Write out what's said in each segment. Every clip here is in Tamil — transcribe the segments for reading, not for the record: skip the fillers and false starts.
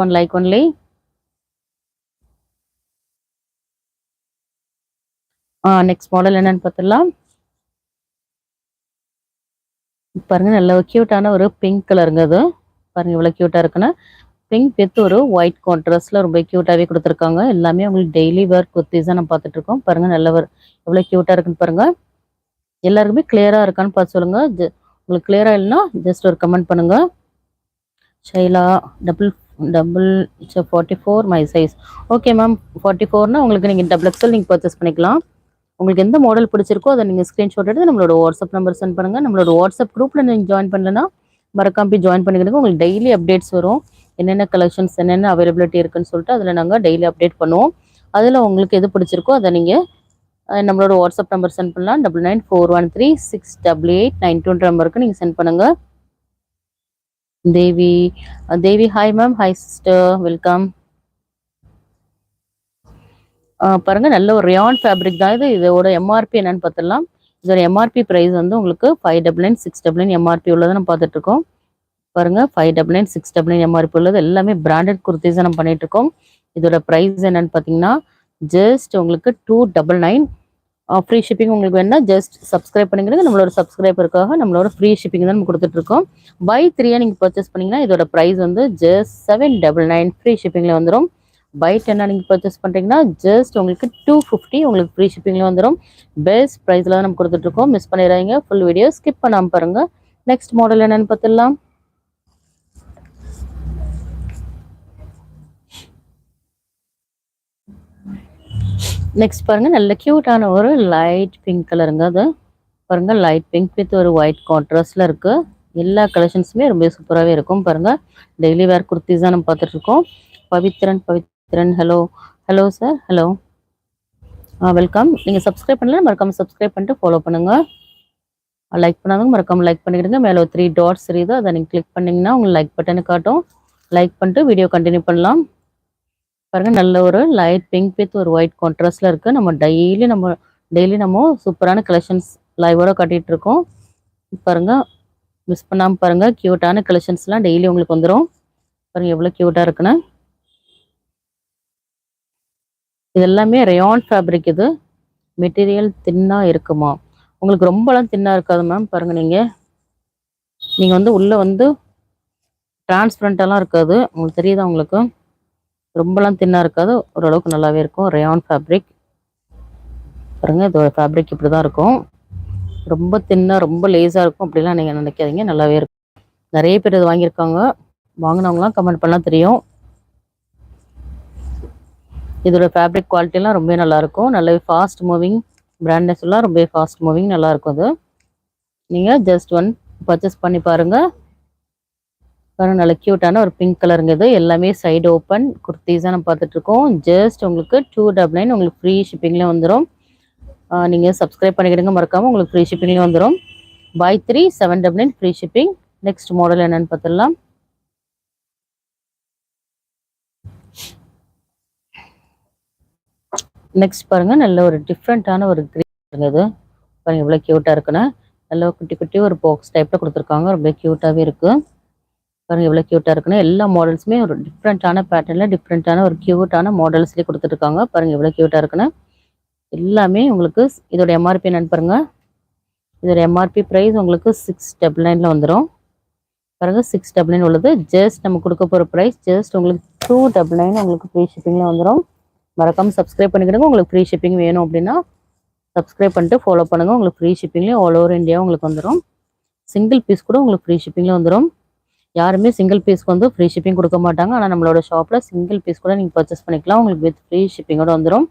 one like only. Next model என்னன்னு பார்த்துடலாம். பாருங்க நல்ல கியூட்டான ஒரு பிங்க் கலருங்க. அது பாருங்க இவ்வளவு கியூட்டா இருக்குன்னு. பிங்க் வித் ஒரு ஒயிட் கான்ட்ராஸ்ட்ல ரொம்ப கியூட்டாவே கொடுத்துருக்காங்க. எல்லாமே உங்களுக்கு டெய்லி வேர் குர்த்திஸா நம்ம பார்த்துட்டு இருக்கோம். பாருங்க நல்ல எவ்வளவு கியூட்டா இருக்குன்னு பாருங்க. எல்லாருக்குமே கிளியரா இருக்கான்னு பார்த்து சொல்லுங்க. உங்களுக்கு கிளியரா இல்லைன்னா ஜஸ்ட் ஒரு கமெண்ட் பண்ணுங்க. Shaila double double 44 my size. Okay ma'am, 44னா உங்களுக்கு நீங்கள் டபுள் எக்ஸல் நீங்கள் பர்ச்சேஸ் பண்ணிக்கலாம். உங்களுக்கு எந்த மாடல் பிடிச்சிருக்கோ அதை நீங்கள் ஸ்க்ரீன்ஷாட் எடுத்து நம்மளோட வாட்ஸ்அப் நம்பர் சென்ட் பண்ணுங்கள். நம்மளோட வாட்ஸ்அப் குரூப்பில் நீங்கள் ஜாயின் பண்ணலன்னா மறக்காம போய் ஜாயின் பண்ணிக்கிடுங்க. உங்களுக்கு டெய்லி அப்டேட்ஸ் வரும். என்னென்ன கலெக்ஷன்ஸ் என்னென்ன அவைலபிலிட்டி இருக்குன்னு சொல்லிட்டு அதில் நாங்கள் டெய்லி அப்டேட் பண்ணுவோம். அதில் உங்களுக்கு எது பிடிச்சிருக்கோ அதை நீங்கள் நம்மளோட வாட்ஸ்அப் நம்பர் சென்ட் பண்ணலாம். 9941368892 நம்பருக்கு நீங்கள் சென்ட் பண்ணுங்கள். Devi Devi hi ma'am. Hi sister, welcome. பாருங்க நல்ல ஒரு ரியான் ஃபேப்ரிக் தான் இது. இதோட எம்ஆர்பி என்னன்னு பார்த்துடலாம். இதோட எம்ஆர்பி ப்ரைஸ் வந்து உங்களுக்கு 599 699 எம்ஆர்பி உள்ளதை நம்ம பார்த்துட்டு இருக்கோம். பாருங்க 599 699 எம்ஆர்பி உள்ளது. எல்லாமே பிராண்டட் குர்த்திஸ் நம்ம பண்ணிட்டு இருக்கோம். இதோட ப்ரைஸ் என்னன்னு பார்த்தீங்கன்னா ஜஸ்ட் உங்களுக்கு 299. ஃப்ரீ ஷிப்பிங் உங்களுக்கு வேணா ஜஸ்ட் சப்ஸ்கிரைப் பண்ணிக்கிறது. நம்மளோட சப்ஸ்கிரைபருக்காக நம்மளோட ஃப்ரீ ஷிப்பிங் தான் நம்ம கொடுத்துட்டு இருக்கோம். பை 3 நீங்கள் பர்ச்சேஸ் பண்ணீங்கன்னா இதோட ப்ரைஸ் வந்து ஜஸ்ட் 799 ஃப்ரீ ஷிப்பிங்ல வந்துடும். பை 10 நீங்கள் பர்ச்சேஸ் பண்ணுறீங்கன்னா ஜஸ்ட் உங்களுக்கு 250 உங்களுக்கு ஃப்ரீ ஷிப்பிங்ல வந்துடும். பெஸ்ட் ப்ரைஸ்ல தான் நம்ம கொடுத்துட்டு இருக்கோம். மிஸ் பண்ணிடுறாங்க. ஃபுல் வீடியோ ஸ்கிப் பண்ணாமல் பாருங்க. நெக்ஸ்ட் மாடல் என்னன்னு பார்த்துடலாம். நெக்ஸ்ட் பாருங்க நல்ல கியூட்டான ஒரு லைட் பிங்க் கலருங்க. அது பாருங்க லைட் பிங்க் வித் ஒரு ஒயிட் கான்ட்ராஸ்ட்ல இருக்கு. எல்லா கலெக்ஷன்ஸுமே ரொம்ப சூப்பராகவே இருக்கும். பாருங்க டெய்லி வேர் குர்த்திஸ் தான் நம்ம பார்த்துட்டு இருக்கோம். Pavithran hello hello sir, hello welcome. நீங்கள் சப்ஸ்கிரைப் பண்ணல மறக்காம சப்ஸ்கிரைப் பண்ணிட்டு ஃபாலோ பண்ணுங்க. லைக் பண்ணாதவங்க மறக்காம லைக் பண்ணிக்கிடுங்க. மேலே ஒரு 3 டாட்ஸ் தெரியுது, அதை நீங்கள் கிளிக் பண்ணிங்கன்னா உங்களுக்கு லைக் பட்டனு காட்டும். லைக் பண்ணிட்டு வீடியோ கண்டினியூ பண்ணலாம். பாருங்க நல்ல ஒரு லைட் பிங்க் வித் ஒரு ஒயிட் கான்ட்ராஸ்ட்ல இருக்கு. நம்ம டெய்லி நம்ம சூப்பரான கலெக்ஷன்ஸ் லைவோட காட்டிட்டு இருக்கோம். பாருங்க மிஸ் பண்ணாம பாருங்க. கியூட்டான கலெக்ஷன்ஸ்லாம் டெய்லி உங்களுக்கு வந்துடும். பாருங்க எவ்வளவு கியூட்டா இருக்குன்னு. இது எல்லாமே ரயான் ஃபேப்ரிக். இது மெட்டீரியல் தின்னா இருக்குமா? உங்களுக்கு ரொம்பலாம் தின்னா இருக்காது மேம். பாருங்க நீங்க வந்து உள்ள வந்து டிரான்ஸ்பரண்டாலாம் இருக்காது. உங்களுக்கு தெரியுதா? உங்களுக்கு ரொம்பலாம் தின்னா இருக்காது. ஓரளவுக்கு நல்லாவே இருக்கும். ரயான் ஃபேப்ரிக் பாருங்க. இதோட ஃபேப்ரிக் இப்படி தான் இருக்கும். ரொம்ப தின்னா ரொம்ப லேஸா இருக்கும் அப்படிலாம் நீங்க நினைக்காதீங்க. நல்லாவே இருக்கும். நிறைய பேர் இது வாங்கியிருக்காங்க. வாங்கினவங்களாம் கமெண்ட் பண்ணலாம் தெரியும். இதோட ஃபேப்ரிக் குவாலிட்டிலாம் ரொம்ப நல்லா இருக்கும். நல்லாவே ஃபாஸ்ட் மூவிங் பிராண்ட்னஸ் எல்லாம் ரொம்ப ஃபாஸ்ட் மூவிங் நல்லா இருக்கும். அது நீங்க ஜஸ்ட் ஒன் பர்ச்சேஸ் பண்ணி பாருங்க. பாருங்க நல்ல கியூட்டான ஒரு பிங்க் கலருங்க. இது எல்லாமே சைடு ஓப்பன் குர்த்திஸ் தான் நம்ம பார்த்துட்டு இருக்கோம். ஜஸ்ட் உங்களுக்கு 299 உங்களுக்கு ஃப்ரீ ஷிப்பிங்ல வந்துடும். நீங்க சப்ஸ்கிரைப் பண்ணிக்கிடுங்க மறக்காம. உங்களுக்கு ஃப்ரீ ஷிப்பிங்ல வந்துடும். Buy 3 799 free shipping. Next model என்னன்னு பார்த்துடலாம். நெக்ஸ்ட் பாருங்க நல்ல ஒரு டிஃப்ரெண்டான ஒரு கிரீன். இது பாருங்க எவ்வளவு கியூட்டா இருக்குன்னு. நல்ல குட்டி குட்டி ஒரு பாக்ஸ் டைப்ல கொடுத்துருக்காங்க. ரொம்ப கியூட்டாவே இருக்கு. பாருங்க எவ்வளவு கியூட்டா இருக்குன்னு. எல்லா மாடல்ஸுமே ஒரு டிஃப்ரெண்டான பேட்டர்ன்ல டிஃப்ரெண்டான ஒரு கியூட்டான மாடல்ஸ்லேயே கொடுத்துருக்காங்க. பாருங்க எவ்வளவு கியூட்டா இருக்குன்னு. எல்லாமே உங்களுக்கு இதோட எம்ஆர்பி என்னன்னு பாருங்க. இதோட எம்ஆர்பி ப்ரைஸ் உங்களுக்கு 699 வந்துடும். பாருங்க 699 உள்ளது. ஜஸ்ட் நம்ம கொடுக்க போற ப்ரைஸ் ஜஸ்ட் உங்களுக்கு 299 உங்களுக்கு ஃப்ரீ ஷிப்பிங்ல வந்துடும். மறக்காம சப்ஸ்கிரைப் பண்ணிக்கிடுங்க. உங்களுக்கு ஃப்ரீ ஷிப்பிங் வேணும் அப்படின்னா சப்ஸ்கிரைப் பண்ணிட்டு ஃபாலோ பண்ணுங்க. உங்களுக்கு ஃப்ரீ ஷிப்பிங்லேயே ஆல் ஓவர் இந்தியா உங்களுக்கு வந்துடும். சிங்கிள் பீஸ் கூட உங்களுக்கு ஃப்ரீ ஷிப்பிங்ல வந்துடும். யாருமே சிங்கிள் பீஸ்க்கு வந்து ஃப்ரீ ஷிப்பிங் கொடுக்க மாட்டாங்க. ஆனால் நம்மளோட ஷாப்பில் சிங்கிள் பீஸ் கூட நீங்கள் பர்ச்சேஸ் பண்ணிக்கலாம். உங்களுக்கு வித் ஃப்ரீ ஷிப்பிங்கோட வந்துடும்.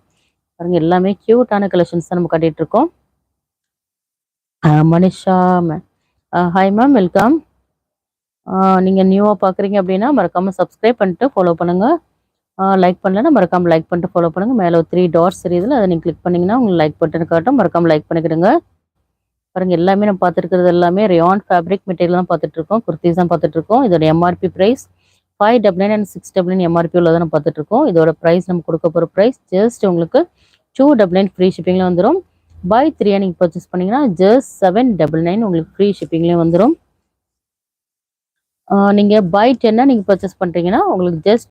பாருங்க எல்லாமே கியூட்டான கலெக்ஷன்ஸ் தான் நம்ம கட்டிட்டு இருக்கோம். Manisha hi ma'am, welcome. நீங்கள் நியூவாக பார்க்குறீங்க அப்படின்னா மறக்காமல் சப்ஸ்கிரைப் பண்ணிட்டு ஃபாலோ பண்ணுங்கள். லைக் பண்ணலன்னா மறக்காமல் லைக் பண்ணிட்டு ஃபாலோ பண்ணுங்கள். மேலே ஒரு 3 டாட்ஸ் தெரியுதுல, அதை நீங்கள் கிளிக் பண்ணிங்கன்னா உங்களுக்கு லைக் பட்டன் காட்டும். மறக்காமல் லைக் பண்ணிக்கிடுங்க. பாருங்க எல்லாமே நம்ம பார்த்துருக்கிறது எல்லாமே ரயான் ஃபேப்ரிக் மெட்டீரியல் தான் பார்த்துட்டு இருக்கோம். குர்த்திஸ் தான் பார்த்துட்டு இருக்கோம். இதோட எம்ஆர்பி ப்ரைஸ் 599 and 699 எம்ஆர்பி உள்ளதை நம்ம பார்த்துட்டு இருக்கோம். இதோட ப்ரைஸ் நம்ம கொடுக்க போகிற ப்ரைஸ் ஜஸ்ட் உங்களுக்கு 299 ஃப்ரீ ஷிப்பிங்ல வந்துடும். பை 3 நீங்கள் பர்ச்சேஸ் பண்ணீங்கன்னா ஜஸ்ட் 799 உங்களுக்கு ஃப்ரீ ஷிப்பிங்லேயே வந்துடும். நீங்கள் பை 10 நீங்கள் பர்ச்சேஸ் பண்ணுறீங்கன்னா உங்களுக்கு ஜஸ்ட்